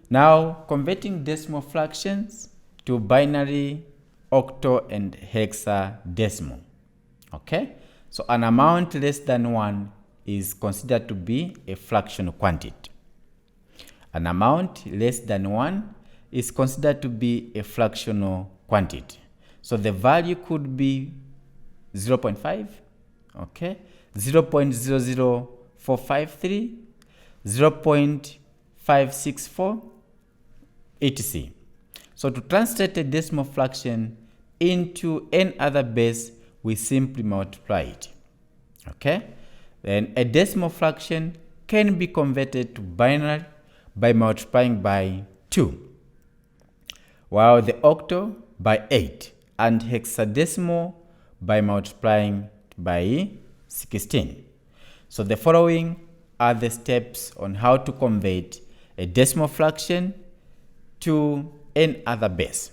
Now, converting decimal fractions to binary, octal, and hexadecimal. Okay? So an amount less than 1 is considered to be a fractional quantity. An amount less than 1 is considered to be a fractional quantity. So the value could be 0.5, okay, 0.00453, 0.564, etc. So to translate a decimal fraction into any other base, we simply multiply it. Okay? Then a decimal fraction can be converted to binary by multiplying by 2, while the octal by 8, and hexadecimal by multiplying by 16. So the following are the steps on how to convert a decimal fraction to any other base.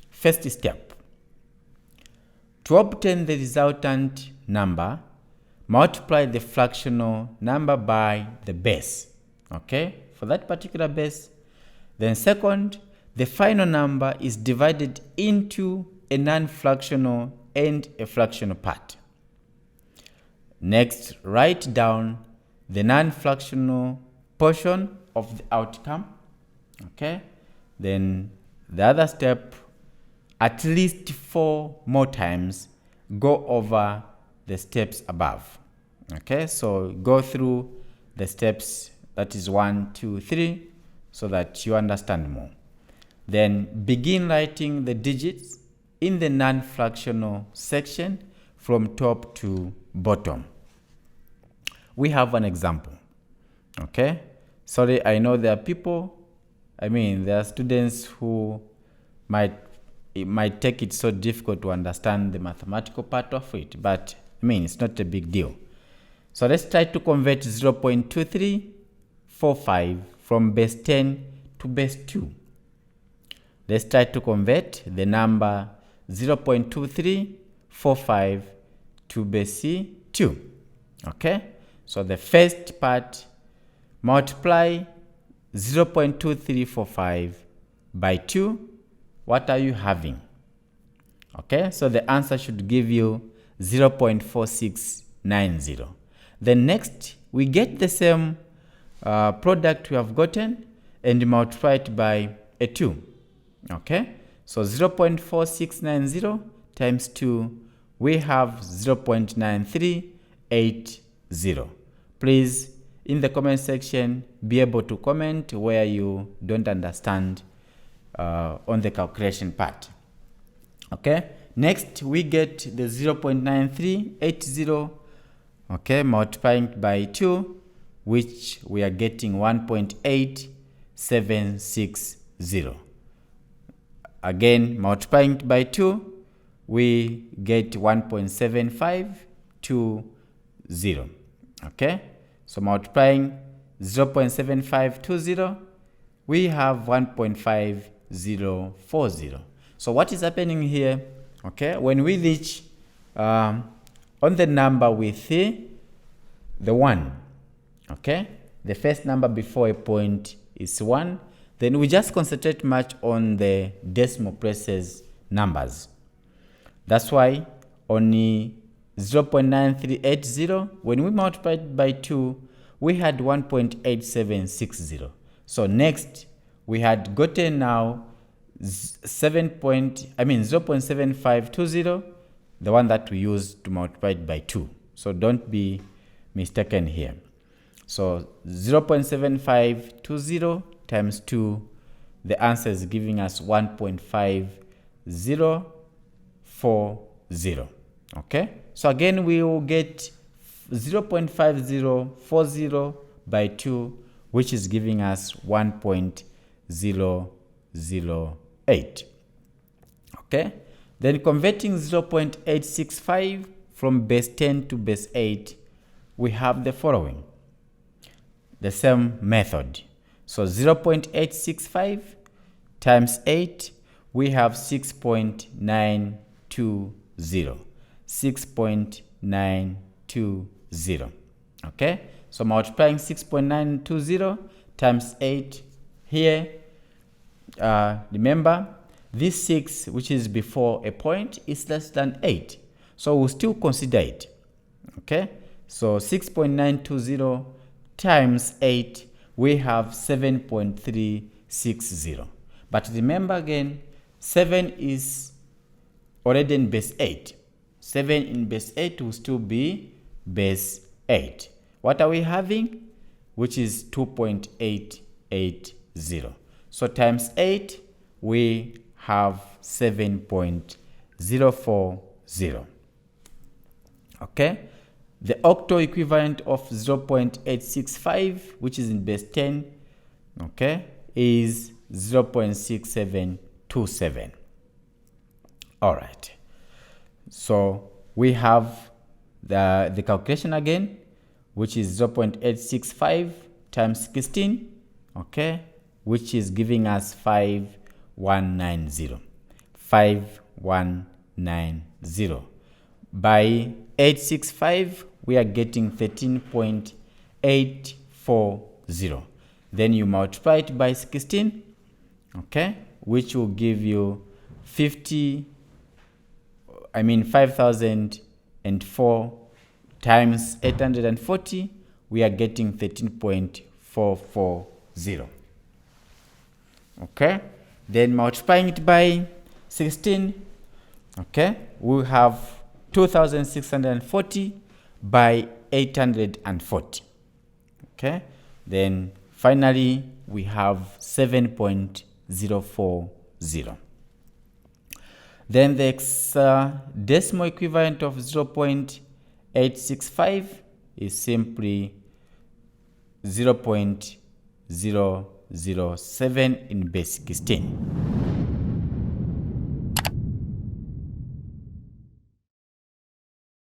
First step. To obtain the resultant number, multiply the fractional number by the base, okay, for that particular base. Then second, the final number is divided into a non-fractional and a fractional part. Next, write down the non-fractional portion of the outcome, okay. Then the other step, at least 4 more times, go over the steps above. Okay, so go through the steps, that is 1, 2, 3, so that you understand more. Then begin writing the digits in the non-fractional section from top to bottom. We have an example. Okay, sorry, I know there are people, there are students who it might take it so difficult to understand the mathematical part of it, but it's not a big deal. So let's try to convert 0.2345 from base 10 to base 2. Let's try to convert the number 0.2345 to base 2. Okay? So the first part, multiply 0.2345 by 2. What are you having? Okay, so the answer should give you 0.4690. Then next, we get the same product we have gotten and multiply it by a 2. Okay, so 0.4690 times 2, we have 0.9380. Please, in the comment section, be able to comment where you don't understand on the calculation part. Okay, next we get the 0.9380, okay, multiplying by 2, which we are getting 1.8760. Again, multiplying by 2, we get 1.7520. Okay, so multiplying 0.7520, we have 1.5040. So what is happening here? Okay, when we reach on the number with the 1, okay, the first number before a point is 1, then we just concentrate much on the decimal places numbers. That's why only 0.9380, when we multiplied by 2, we had 1.8760. So next, we had gotten now 0.7520, the one that we used to multiply it by 2. So don't be mistaken here. So 0.7520 times 2, the answer is giving us 1.5040. Okay, so again we will get 0.5040 by 2, which is giving us 1.008. Okay, then converting 0.865 from base 10 to base 8, we have the following, the same method. So 0.865 times 8, we have 6.920. 6.920. Okay, so multiplying 6.920 times 8, Here, remember, this 6, which is before a point, is less than 8. So we'll still consider it. Okay? So 6.920 times 8, we have 7.360. But remember again, 7 is already in base 8. 7 in base 8 will still be base 8. What are we having? Which is 2.880. So times 8, we have 7.040. Okay? The octal equivalent of 0.865, which is in base 10, okay, is 0.6727. All right. So we have the calculation again, which is 0.865 times 16, okay, which is giving us 5190. 5190. By 865, we are getting 13.840. Then you multiply it by 16, okay, which will give you 5,004 times 840, we are getting 13.440. Okay, then multiplying it by 16, okay, we have 2,640 by 840. Okay, then finally we have 7.040. Then the hexadecimal equivalent of 0.865 is simply 0.007 in base 16.